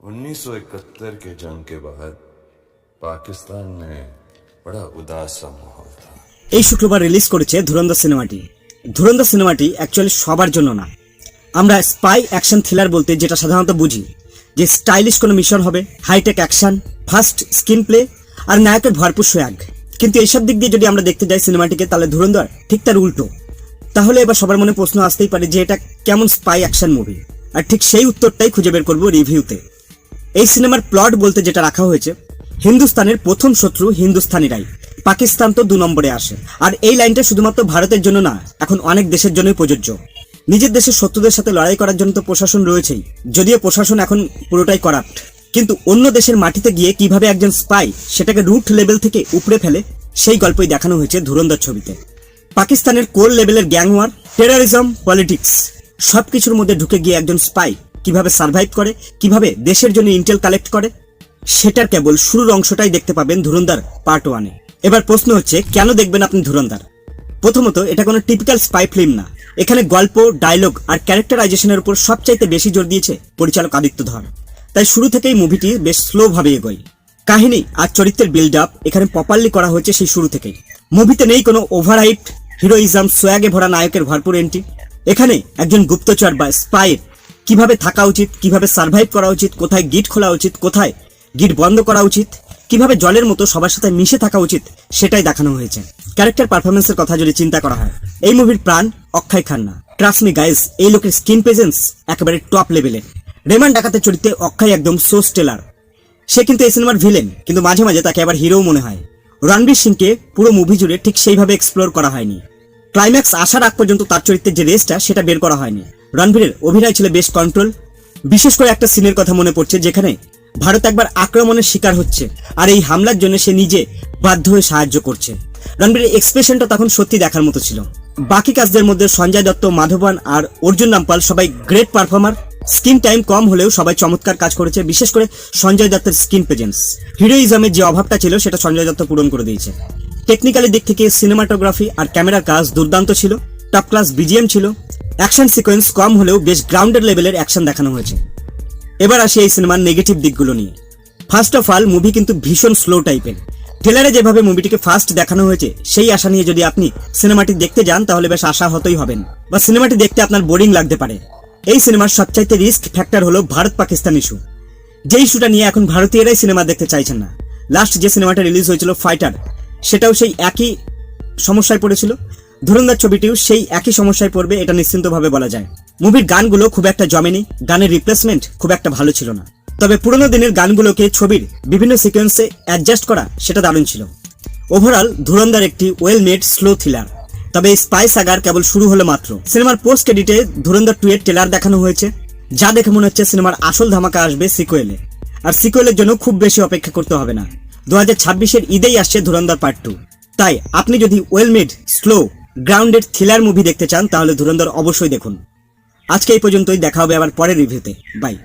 1971 के जंग के बाद पाकिस्तान में बड़ा उदास सा माहौल था। এই শুক্রবার রিলিজ করেছে ধুরন্ধর সিনেমাটি। ধুরন্ধর সিনেমাটি অ্যাকচুয়ালি সবার জন্য না। আমরা স্পাই অ্যাকশন থ্রিলার বলতে যেটা সাধারণত বুঝি যে স্টাইলিশ কোনো মিশন হবে, hi tech action, fast screenplay আর নায়কের ভরপুর সোয়াগ। কিন্তু এইসব দিক দিয়ে যদি আমরা দেখতে যাই সিনেমাটিকে, তাহলে ধুরন্ধর ঠিক তার উল্টো। তাহলে এবার সবার মনে প্রশ্ন আসতেই পারে যে এটা কেমন স্পাই অ্যাকশন মুভি, আর ঠিক সেই উত্তরটাই খুঁজে বের করব রিভিউতে। এই সিনেমার প্লট বলতে যেটা রাখা হয়েছে, হিন্দুস্তানের প্রথম শত্রু হিন্দুস্তানিরাই, পাকিস্তান তো 2 নম্বরে আসে। আর এই লাইনটা শুধুমাত্র ভারতের জন্য না, এখন অনেক দেশের জন্যই প্রযোজ্য। নিজের দেশের শত্রুদের সাথে লড়াই করার জন্য তো প্রশাসন রয়েছেই, যদিও প্রশাসন এখন পুরোটাই করাপ্ট। কিন্তু অন্য দেশের মাটিতে গিয়ে কিভাবে একজন স্পাই সেটাকে রুট লেভেল থেকে উপড়ে ফেলে, সেই গল্পই দেখানো হয়েছে ধুরন্ধর ছবিতে। পাকিস্তানের কোর লেভেলের গ্যাং ওয়ার, টেররিজম, পলিটিক্স সবকিছুর মধ্যে ঢুকে গিয়ে একজন স্পাই কিভাবে সার্ভাইভ করে, কিভাবে দেশের জন্য ইন্টেল কালেক্ট করে, সেটার কেবল শুরুর অংশটাই দেখতে পাবেন ধুরন্ধর পার্ট 1-এ। এবার প্রশ্ন হচ্ছে, কেন দেখবেন আপনি ধুরন্ধর? প্রথমত, এটা কোনো টিপিক্যাল স্পাই ফিল্ম না। এখানে গল্প, ডায়লগ আর ক্যারেক্টারাইজেশনের উপর সবচাইতে বেশি জোর দিয়েছে পরিচালক আদিত্য ধর। তাই শুরু থেকেই মুভিটি বেশ স্লো ভাবে এগোয়। কাহিনী আর চরিত্রের বিল্ড আপ এখানে প্রপারলি করা হয়েছে সেই শুরু থেকেই। মুভিতে নেই কোনো ওভারহাইপড হিরোইজম, সোয়াগে ভরা নায়কের ভরপুর এন্ট্রি। এখানে একজন গুপ্তচর বা স্পাইয়ের কিভাবে থাকা উচিত, কিভাবে সার্ভাইভ করা উচিত, কোথায় গিট খোলা উচিত, কোথায় গিট বন্ধ করা উচিত, কিভাবে জলের মতো সবার সাথে মিশে থাকা উচিত, সেটাই দেখানো হয়েছে। ক্যারেক্টার পারফরমেন্সের কথা যদি চিন্তা করা হয়, এই মুভির প্রাণ অক্ষয় খান্না। ট্রাস্ট মি গাইস, এই লোকের স্ক্রিন প্রেজেন্স একেবারে টপ লেভেলের। রেমান ডাকাতের চরিত্রে অক্ষয় একদম সো স্টেলার। সে কিন্তু এই সিনেমার ভিলেন, কিন্তু মাঝে মাঝে তাকে আবার হিরোও মনে হয়। রণবীর সিংকে পুরো মুভি জুড়ে ঠিক সেইভাবে এক্সপ্লোর করা হয়নি। ক্লাইম্যাক্স আসার আগ পর্যন্ত তার চরিত্রের যে রেসটা সেটা বের করা হয়নি। রণবীরের অভিনয় ছিল বেশ কন্ট্রোল। বিশেষ করে একটা সিনের কথা মনে পড়ছে, যেখানে ভারত একবার আক্রমণের শিকার হচ্ছে আর এই হামলার জন্য সে নিজে বাধ্য হয়ে সাহায্য করছে। রণবীরের এক্সপ্রেশনটা তখন সত্যি দেখার মতো ছিল। বাকি কাজদের মধ্যে সঞ্জয় দত্ত, মাধবন আর অর্জুন রামপাল সবাই গ্রেট পারফর্মার। স্ক্রিন টাইম কম হলেও সবাই চমৎকার কাজ করেছে। বিশেষ করে সঞ্জয় দত্তের স্ক্রিন প্রেজেন্স, হিরোইজমের যে অভাবটা ছিল সেটা সঞ্জয় দত্ত পূরণ করে দিয়েছে। টেকনিক্যালি দিক থেকে সিনেমাটোগ্রাফি আর ক্যামেরার কাজ দুর্দান্ত ছিল। টপ ক্লাস বিজিএম ছিল। অ্যাকশন সিকোয়েন্স কম হলেও বেশ গ্রাউন্ডেড লেভেলের অ্যাকশন দেখানো হয়েছে। এবার আসি এই সিনেমার নেগেটিভ দিকগুলো নিয়ে। ফার্স্ট অফ অল, মুভি কিন্তু ভীষণ স্লো টাইপের। ট্রেলারে যেভাবে মুভিটিকে ফাস্ট দেখানো হয়েছে, সেই আশা নিয়ে যদি আপনি সিনেমাটি দেখতে যান, তাহলে বেশ আশা হতই হবেন, বা সিনেমাটি দেখতে আপনার বোরিং লাগতে পারে। এই সিনেমার সবচাইতে রিস্ক ফ্যাক্টর হলো ভারত পাকিস্তান ইস্যু। যে ইস্যুটা নিয়ে এখন ভারতীয়রাই সিনেমা দেখতে চাইছেন না। লাস্ট যে সিনেমাটা রিলিজ হয়েছিল ফাইটার, সেটাও সেই একই সমস্যায় পড়েছিল। ধুরন্ধর ছবিটিও সেই একই সমস্যায় পড়বে, এটা নিশ্চিন্তভাবে বলা যায়। মুভির গানগুলো খুব একটা জমেনি, গানের রিপ্লেসমেন্ট খুব একটা ভালো ছিল না। তবে পুরোনো দিনের গানগুলোকে ছবির বিভিন্ন সিকোয়েন্সে অ্যাডজাস্ট করা, সেটা দারুণ ছিল। ওভারঅল ধুরন্ধর একটি ওয়েল মেড স্লো থ্রিলার। তবে এই স্পাই সাগার কেবল শুরু হলো মাত্র। সিনেমার পোস্ট এডিটে ধুরন্ধর 2 এর ট্রেলার দেখানো হয়েছে, যা দেখে মনে হচ্ছে সিনেমার আসল ধামাকা আসবে সিকুয়েলে। আর সিকুয়েলের জন্য খুব বেশি অপেক্ষা করতে হবে না। 2026-এর ঈদেই আসছে ধুরন্ধর পার্ট 2। তাই আপনি যদি well made, slow, grounded thriller movie দেখতে চান, তাহলে ধুরন্ধর অবশ্যই দেখুন। আজকে এই পর্যন্তই, দেখা হবে আবার পরের রিভিউতে। বাই।